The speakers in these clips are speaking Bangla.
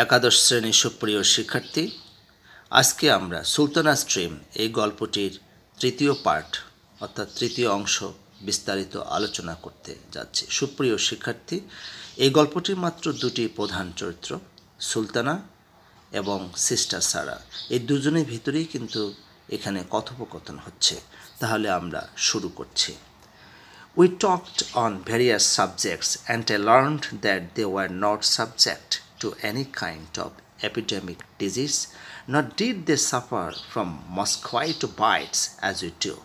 একাদশ শ্রেণীর সুপ্রিয় শিক্ষার্থী, আজকে আমরা সুলতানা স্ট্রিম এই গল্পটির তৃতীয় পার্ট অর্থাৎ তৃতীয় অংশ বিস্তারিত আলোচনা করতে যাচ্ছি। সুপ্রিয় শিক্ষার্থী, এই গল্পটির মাত্র দুটি প্রধান চরিত্র, সুলতানা এবং সিস্টার সারা। এই দুজনের ভিতরেই কিন্তু এখানে কথোপকথন হচ্ছে। তাহলে আমরা শুরু করছি। We talked on various subjects and I learned that they were not subject to any kind of epidemic disease, nor did they suffer from mosquito bites as we do.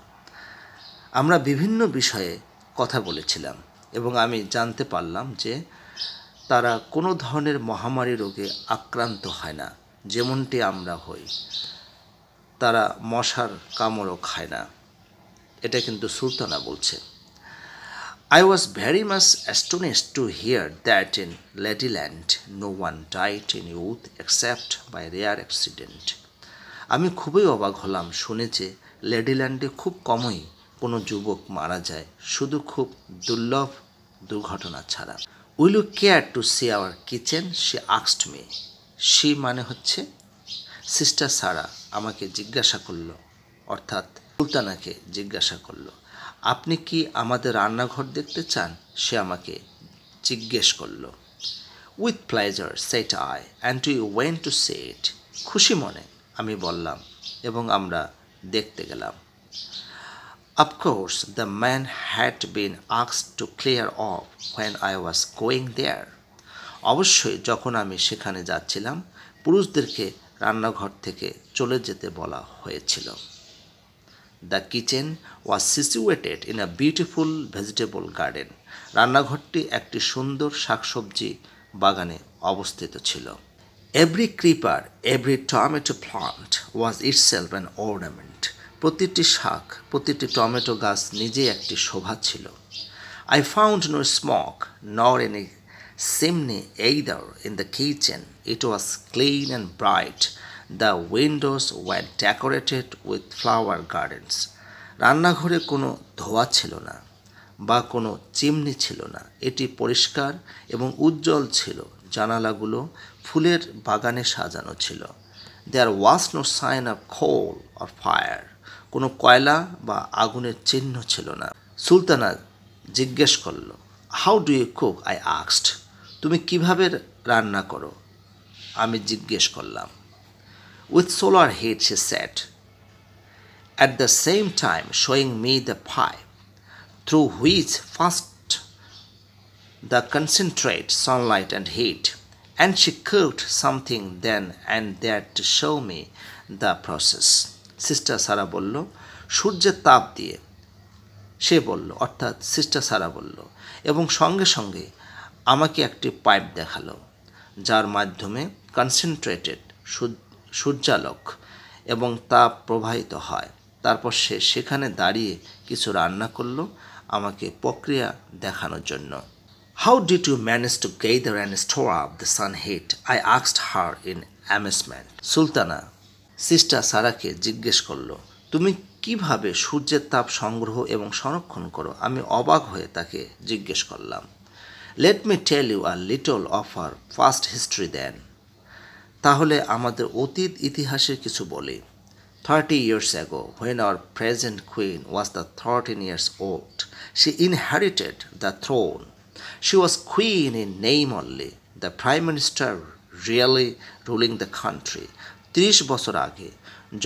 আমরা বিভিন্ন বিষয়ে কথা বলেছিলাম এবং আমি জানতে পারলাম যে তারা কোনো ধরনের মহামারী রোগে আক্রান্ত হয় না, যেমনটি আমরা হই। তারা মশার কামড়ও খায় না। এটা কিন্তু সুলতানা বলছে। I was very much astonished to hear that in Ladyland no one died in youth except by rare accident. আমি খুবই অবাক হলাম শুনে যে লেডিল্যান্ডে খুব কমই কোনো যুবক মারা যায়, শুধু খুব দুর্লভ দুর্ঘটনা ছাড়া। Will you care to see our kitchen? She asked me. She মানে হচ্ছে সিস্টার সারা আমাকে জিজ্ঞাসা করলো, অর্থাৎ সুলতানাকে জিজ্ঞাসা করলো, আপনি কি আমাদের রান্নাঘর দেখতে চান? সে আমাকে জিজ্ঞেস করলো। With pleasure said I and we went to see it. খুশি মনে আমি বললাম এবং আমরা দেখতে গেলাম। Of course the man had been asked to clear off when I was going there. অবশ্যই যখন আমি সেখানে যাচ্ছিলাম পুরুষদেরকে রান্নাঘর থেকে চলে যেতে বলা হয়েছিল। The kitchen was situated in a beautiful vegetable garden. রান্নাঘরটি একটি সুন্দর শাকসবজি বাগানে অবস্থিত ছিল। Every creeper, every tomato plant was itself an ornament. প্রতিটি শাক, প্রতিটি টমেটো গাছ নিজেই একটি শোভা ছিল। I found no smoke nor any chimney either in the kitchen. It was clean and bright. The windows were decorated with flower gardens. রান্নাঘরে কোনো ধোঁয়া ছিল না বা কোনো চিমনি ছিল না। এটি পরিষ্কার এবং উজ্জ্বল ছিল। জানালাগুলো ফুলের বাগানে সাজানো ছিল। There was no sign of coal or fire. কোনো কয়লা বা আগুনের চিহ্ন ছিল না। সুলতানা জিজ্ঞেস করল, How do you cook? I asked. তুমি কিভাবে রান্না করো? আমি জিজ্ঞেস করলাম। With solar heat, she said, at the same time showing me the pipe through which passed the concentrate sunlight and heat, and she cooked something then and there to show me the process. Sister Sara বলল, সূর্যের তাপ দিয়ে, সে বলল, অর্থাৎ সিস্টার সারা বলল, এবং সঙ্গে সঙ্গে আমাকে একটি পাইপ দেখালো যার মাধ্যমে কনসেন্ট্রেটেড সূর্যালোক এবং তাপ প্রবাহিত হয়। তারপর সে সেখানে দাঁড়িয়ে কিছু রান্না করলো আমাকে প্রক্রিয়া দেখানোর জন্য। How did you manage to gather and store up the sun heat? I asked her in amazement. সুলতানা সিস্টার সারাকে জিজ্ঞেস করলো, তুমি কিভাবে সূর্যের তাপ সংগ্রহ এবং সংরক্ষণ করো? আমি অবাক হয়ে তাকে জিজ্ঞেস করলাম। Let me tell you a little of our past history then. তাহলে আমাদের অতীত ইতিহাসের কিছু বলি। 30 years ago, when our present queen was 13 years old, she inherited the throne. She was queen in name only, the prime minister really ruling the country. 30 বছর আগে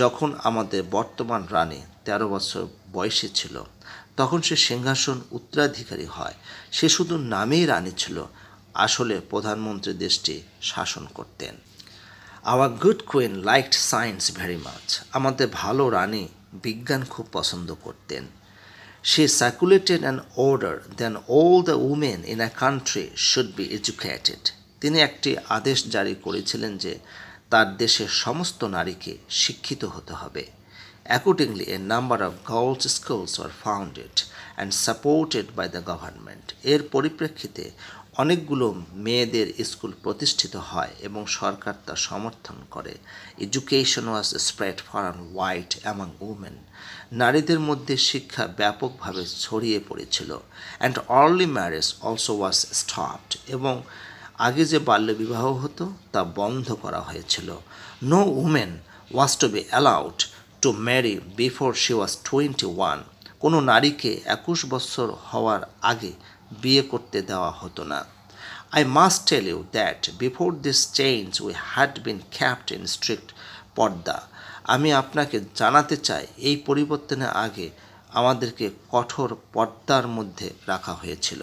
যখন আমাদের বর্তমান রানী 13 বছর বয়সী ছিল, তখন সে সিংহাসন উত্তরাধিকারী হয়। সে শুধু নামেই রানী ছিল, আসলে প্রধানমন্ত্রী দেশটি শাসন করতেন। Our good queen liked science very much. আমাদের ভালো রানী বিজ্ঞান খুব পছন্দ করতেন। She circulated an order that all the women in a country should be educated. তিনি একটি আদেশ জারি করেছিলেন যে তার দেশের সমস্ত নারীকে শিক্ষিত হতে হবে। Accordingly, a number of girls' schools were founded and supported by the government. এর পরিপ্রেক্ষিতে অনেকগুলো মেয়েদের স্কুল প্রতিষ্ঠিত হয় এবং সরকার তা সমর্থন করে। Education was spread far and wide among women. নারীদের মধ্যে শিক্ষা ব্যাপকভাবে ছড়িয়ে পড়েছিল। And early marriage also was stopped. এবং আগে যে বাল্যবিবাহ হতো তা বন্ধ করা হয়েছিল। No women was to be allowed to marry before she was 21। কোনো নারীকে 21 বছর হওয়ার আগে বিয়ে করতে দেওয়া হতো না। I must tell you that before this change we had been kept in strict পর্দা। আমি আপনাকে জানাতে চাই এই পরিবর্তনের আগে আমাদেরকে কঠোর পর্দার মধ্যে রাখা হয়েছিল।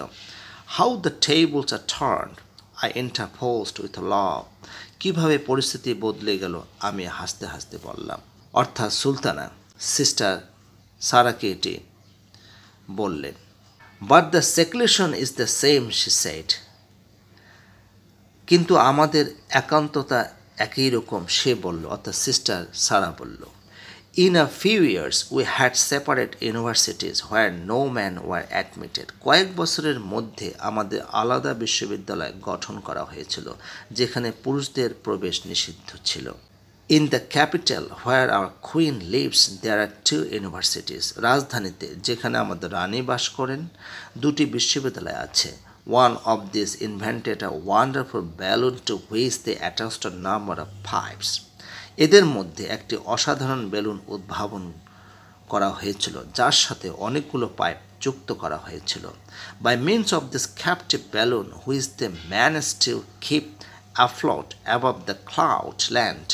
How the tables are turned, I interposed with a laugh. কিভাবে পরিস্থিতি বদলে গেল, আমি হাসতে হাসতে বললাম। অর্থাৎ সুলতানা সিস্টার সারাকে এটি বললেন। But the seclusion is the same, she said. কিন্তু আমাদের একান্ততা একই রকম, সে বলল, অর্থাৎ সিস্টার সারা বলল। In a few years we had separate universities where no men were admitted. কয়েক বছরের মধ্যে আমাদের আলাদা বিশ্ববিদ্যালয় গঠন করা হয়েছিল যেখানে পুরুষদের প্রবেশ নিষিদ্ধ ছিল। In the capital where our queen lives there are 2 universities. রাজধানীতে যেখানে আমাদের রানী বাস করেন দুটি বিশ্ববিদ্যালয় আছে। One of these invented a wonderful balloon to which they attached a number of pipes. এদের মধ্যে একটি অসাধারণ বেলুন উদ্ভাবন করা হয়েছিল যার সাথে অনেকগুলো পাইপ যুক্ত করা হয়েছিল। By means of this captive balloon which they managed to keep afloat above the cloud land,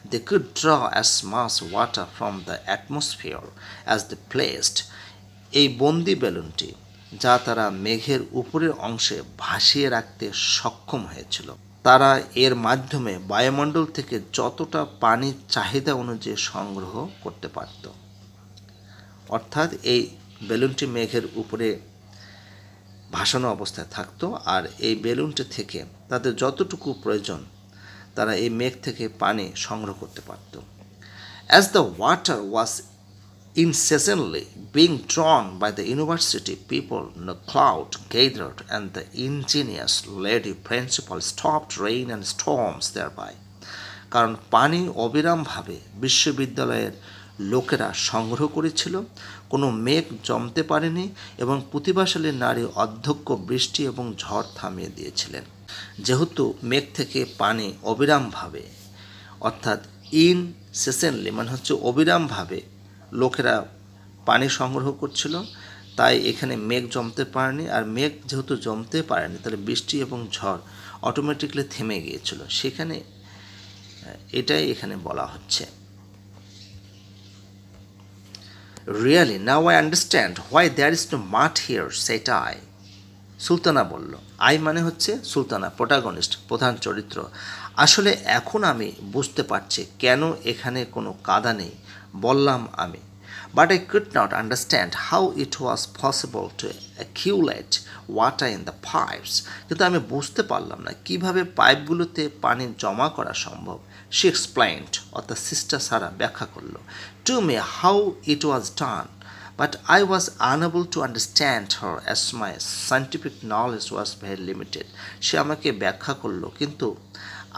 they could draw as much water from the atmosphere as they pleased. এই বন্দি বেলুনটি যা তারা মেঘের উপরের অংশে ভাসিয়ে রাখতে সক্ষম হয়েছিল, তারা এর মাধ্যমে বায়ুমণ্ডল থেকে যতটা পানির চাহিদা অনুযায়ী সংগ্রহ করতে পারত। অর্থাৎ এই বেলুনটি মেঘের উপরে ভাসানো অবস্থায় থাকতো আর এই বেলুনটি থেকে তাদের যতটুকু প্রয়োজন তারা এই মেঘ থেকে পানি সংগ্রহ করতে পারত। As the water was incessantly being drawn by the university people, the cloud gathered and the ingenious lady principal stopped rain and storms thereby. কারণ পানি অবিরামভাবে বিশ্ববিদ্যালয়ের লোকেরা সংগ্রহ করেছিল, কোনো মেঘ জমতে পারেনি এবং প্রতিভাশালী নারী অধ্যক্ষ বৃষ্টি এবং ঝড় থামিয়ে দিয়েছিলেন। যেহেতু মেঘ থেকে পানি অবিরামভাবে, অর্থাৎ ইনসেসেন্টলি মানে হচ্ছে অবিরামভাবে লোকেরা পানি সংগ্রহ করছিল, তাই এখানে মেঘ জমতে পারেনি। আর মেঘ যেহেতু জমতে পারেনি তাহলে বৃষ্টি এবং ঝড় অটোমেটিকলি থেমে গিয়েছিল, সেখানে এটাই এখানে বলা হচ্ছে। Really, now I understand why there is no mud here, said I. Sultana বলল। আই মানে হচ্ছে সুলতানা, প্রোটাগনিস্ট, প্রধান চরিত্র। আসলে এখন আমি বুঝতে পারছি কেন এখানে কোনো কাদা নেই, বললাম আমি। But I could not understand how it was possible to accumulate water in the pipes. কিন্তু আমি বুঝতে পারলাম না কিভাবে পাইপগুলোতে পানি জমা করা সম্ভব। She explained, অর্থাৎ সিস্টার সারা ব্যাখ্যা করল, to me how it was done. But I was unable to understand her as my scientific knowledge was very limited. সে আমাকে ব্যাখ্যা করলো কিন্তু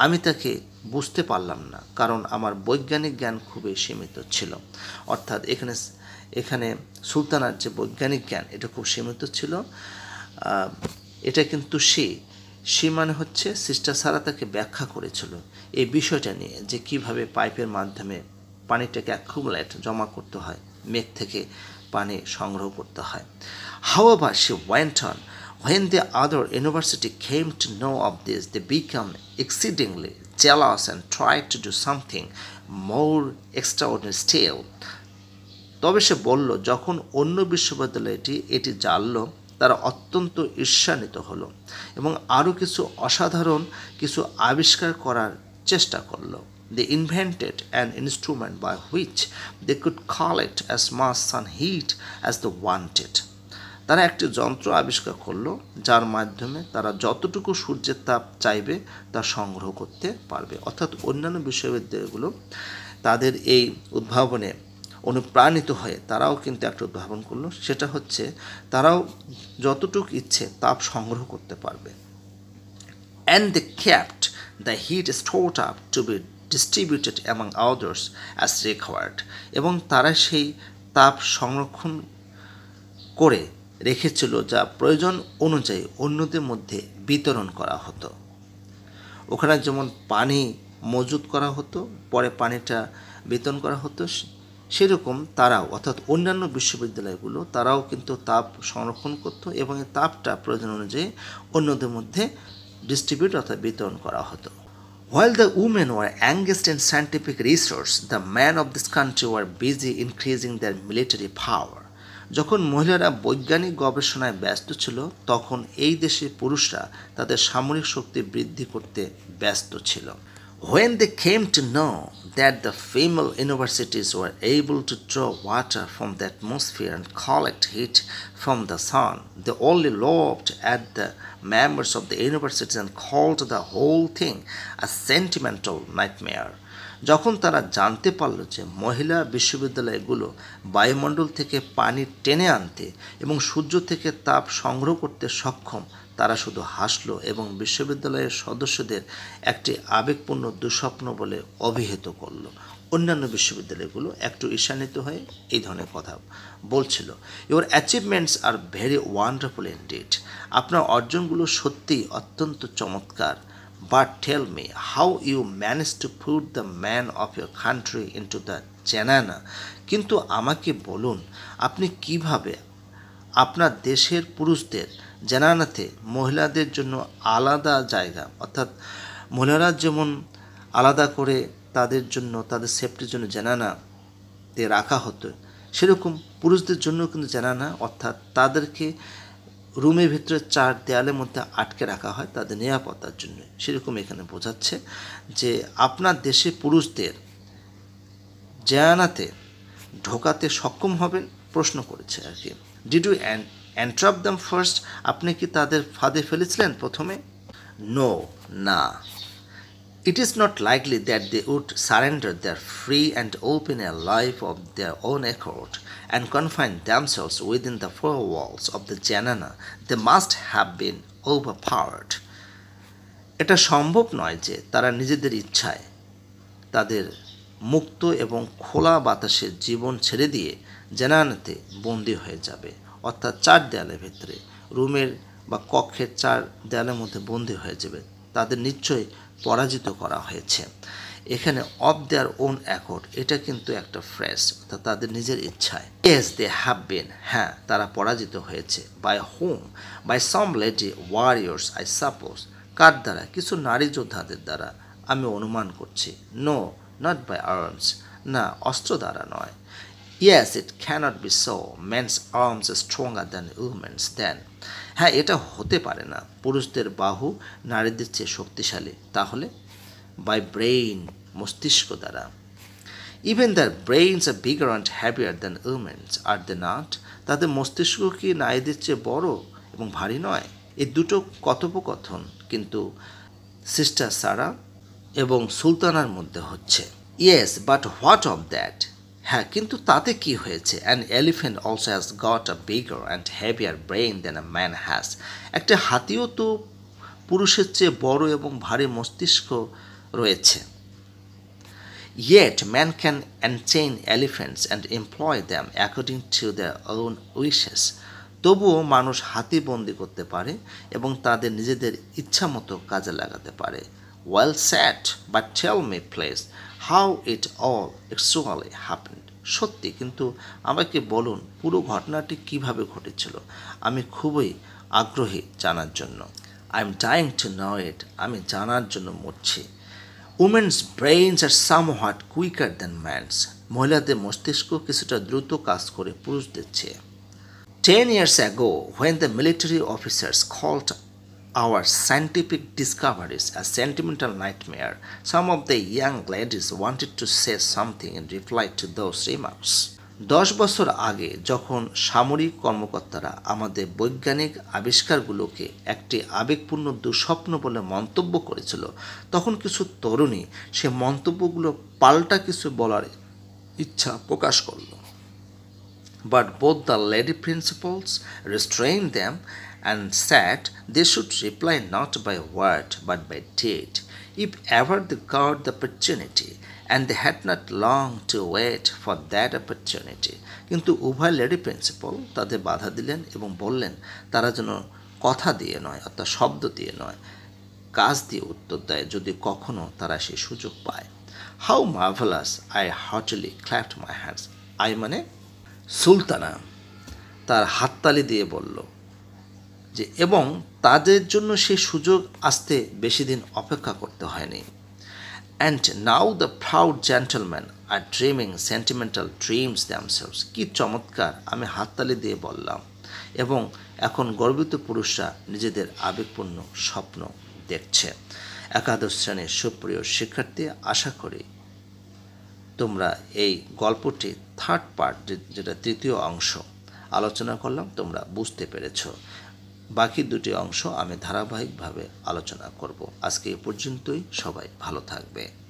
আমি তাকে বুঝতে পারলাম না কারণ আমার বৈজ্ঞানিক জ্ঞান খুবই সীমিত ছিল। অর্থাৎ এখানে সুলতানার যে বৈজ্ঞানিক জ্ঞান এটা খুব সীমিত ছিল। এটা কিন্তু সে মানে হচ্ছে সিস্টার সারা তাকে ব্যাখ্যা করেছিল এই বিষয়টা নিয়ে যে কিভাবে পাইপের মাধ্যমে পানিটাকে অ্যাকুমুলেট জমা করতে হয়, মেঘ থেকে পানি সংগ্রহ করতে হয়। However, she went on, when the other university came to know of this, they became exceedingly jealous and tried to do something more extraordinary still. তবে সে বলল, যখন অন্য বিশ্ববিদ্যালয়টি এটি জানল তারা অত্যন্ত ঈর্ষান্বিত হলো এবং আরও কিছু অসাধারণ কিছু আবিষ্কার করার চেষ্টা করলো। They invented an instrument by which they could collect as much sun heat as they wanted. তারা একটি যন্ত্র আবিষ্কার করলো যার মাধ্যমে তারা যতটুকু সূর্যের তাপ চাইবে তা সংগ্রহ করতে পারবে। অর্থাৎ অন্যান্য বিশ্ববিদ্যালয়গুলো তাদের এই উদ্ভাবনে অনুপ্রাণিত হয়ে তারাও কিন্তু একটা উদ্ভাবন করলো, সেটা হচ্ছে তারাও যতটুকু ইচ্ছে তাপ সংগ্রহ করতে পারবে। And they kept the heat stored up to be distributed among others as required. এবং তারা সেই তাপ সংরক্ষণ করে রেখেছিল যা প্রয়োজন অনুযায়ী অন্যদের মধ্যে বিতরণ করা হতো। ওখানে যেমন পানি মজুত করা হতো, পরে পানিটা বিতরণ করা হতো, সেরকম তারাও অর্থাৎ অন্যান্য বিশ্ববিদ্যালয়গুলো তারাও কিন্তু তাপ সংরক্ষণ করতো এবং এই তাপটা প্রয়োজন অনুযায়ী অন্যদের মধ্যে ডিস্ট্রিবিউট অর্থাৎ বিতরণ করা হতো। While the women were engaged in scientific research, the men of this country were busy increasing their military power. যখন মহিলারা বৈজ্ঞানিক গবেষণায় ব্যস্ত ছিল, তখন এই দেশের পুরুষরা তাদের সামরিক শক্তি বৃদ্ধি করতে ব্যস্ত ছিল। When they came to know that the female universities were able to draw water from the atmosphere and collect heat from the sun, they only laughed at the members of the universities and called the whole thing a sentimental nightmare. যখন তারা জানতে পারল যে মহিলা বিশ্ববিদ্যালয়গুলো বায়ুমণ্ডল থেকে পানি টেনে আনতে এবং সূর্য থেকে তাপ সংগ্রহ করতে সক্ষম, তারা শুধু হাসল এবং বিশ্ববিদ্যালয়ের সদস্যদের একটি আবেগপূর্ণ দুঃস্বপ্ন বলে অভিহিত করল। অন্যান্য বিশ্ববিদ্যালয়গুলো একটু ঈর্ষান্বিত হয়ে এই ধরনের কথা বলছিল। Your achievements are very wonderful indeed. আপনার অর্জনগুলো সত্যিই অত্যন্ত চমৎকার। But tell me how you managed to put the man of your country into the janana. কিন্তু আমাকে বলুন, আপনি কিভাবে আপনার দেশের পুরুষদের জানানাতে মহিলাদের জন্য আলাদা জায়গা, অর্থাৎ মহিলারা যেমন আলাদা করে তাদের জন্য তাদের সেফটির জন্য জানানাতে রাখা হতো, সেরকম পুরুষদের জন্য কিন্তু জানানা অর্থাৎ তাদেরকে রুমের ভিতরে চার দেয়ালের মধ্যে আটকে রাখা হয় তাদের নিরাপত্তার জন্য। সেরকম এখানে বোঝাচ্ছে যে আপনার দেশে পুরুষদের জানানাতে ঢোকাতে সক্ষম হবেন, প্রশ্ন করেছে আর কি। Did you entrap them first? আপনি কি তাদের ফাঁদে ফেলেছিলেন প্রথমে? নো, না। It is not likely that they would surrender their free and open life of their own accord and confine themselves within the four walls of the janana. They must have been overpowered. এটা সম্ভব নয় যে তারা নিজেদের ইচ্ছায় তাদের মুক্ত এবং খোলা বাতাসে জীবন ছেড়ে দিয়ে জানানাতে বন্দী হয়ে যাবে, অর্থাৎ চার দেয়ালের ভেতরে রুমের বা কক্ষের চার দেয়ালের মধ্যে বন্দী হয়ে যাবে। তাদের নিশ্চয়ই পরাজিত করা হয়েছে। এখানে অফ দেয়ার ওন অ্যাকর্ড, এটা কিন্তু একটা ফ্রেজ, অর্থাৎ তাদের নিজের ইচ্ছায়। ইয়েস দে হ্যাভ বিন, হ্যাঁ তারা পরাজিত হয়েছে। By whom? By some lady warriors I suppose. কার দ্বারা? কিছু নারী যোদ্ধাদের দ্বারা আমি অনুমান করছি। নো, নট বাই আর্মস, না অস্ত্র দ্বারা নয়। Yes it cannot be so, men's arms stronger than women's then. হ্যাঁ এটা হতে পারে না, পুরুষদের বাহু নারীদের চেয়ে শক্তিশালী। তাহলে বাই ব্রেইন, মস্তিষ্ক দ্বারা। Even their brains are bigger and heavier than women's are they not? তাদের মস্তিষ্ক কি নারীদের চেয়ে বড় এবং ভারী নয়? এই দুটো কথোপকথন কিন্তু সিস্টার সারা এবং সুলতানার মধ্যে হচ্ছে। Yes but what of that? হ্যাঁ কিন্তু তাতে কি হয়েছে? An elephant also has got a bigger and heavier brain than a man has. একটা হাতিও তো পুরুষের চেয়ে বড় এবং ভারী মস্তিষ্ক রয়েছে। Yet man can enchain elephants and employ them according to their own wishes. তবুও মানুষ হাতি বন্দি করতে পারে এবং তাদের নিজেদের ইচ্ছা মতো কাজে লাগাতে পারে। Well said, but tell me please how it all actually happened. সত্যি, কিন্তু আমাকে বলুন পুরো ঘটনাটি কিভাবে ঘটেছিল। আমি খুবই আগ্রহী জানার জন্য। I am dying to know it. আমি জানার জন্য মরছি। Women's brains are somewhat quicker than men's. মহিলাদের মস্তিষ্ক কিছুটা দ্রুত কাজ করে পুরুষদের চেয়ে। 10 years ago, when the military officers called our scientific discoveries a sentimental nightmare, some of the young ladies wanted to say something in reply to those remarks. 10 বছর আগে যখন সামরিক কর্মকর্তারা আমাদের বৈজ্ঞানিক আবিষ্কারগুলোকে একটি আবেগপূর্ণ দুঃস্বপ্ন বলে মন্তব্য করেছিল, তখন কিছু তরুণী সে মন্তব্যগুলো পাল্টা কিছু বলার ইচ্ছা প্রকাশ করল। But both the lady principals restrained them and said they should reply not by word but by deed, if ever they got the opportunity, and they had not long to wait for that opportunity. কিন্তু উভয় লেডি প্রিন্সিপাল তাদের বাধা দিলেন এবং বললেন তারা যেন কথা দিয়ে নয়, অর্থাৎ শব্দ দিয়ে নয়, কাজ দিয়ে উত্তর দেয় যদি কখনো তারা সেই সুযোগ পায়। How marvellous, I Hartley clapped my hands. I মানে সুলতানা তার হাততালি দিয়ে বলল যে এবং তাদের জন্য সেই সুযোগ আসতে বেশি দিন অপেক্ষা করতে হয়নি। And now the proud gentleman are dreaming sentimental dreams damsels. কী চমৎকার, আমি হাততালি দিয়ে বললাম। এবং এখন গর্বিত পুরুষরা নিজেদের আবেগপূর্ণ স্বপ্ন দেখছে। একাদশ শ্রেণীর সুপ্রিয় শিক্ষার্থী, আশা করি তোমরা এই গল্পটি থার্ড পার্ট, যেটা তৃতীয় অংশ আলোচনা করলাম, তোমরা বুঝতে পেরেছ। বাকি দুটি অংশ আমি ধারাবাহিকভাবে আলোচনা করব। আজকে এ পর্যন্তই, সবাই ভালো থাকবে।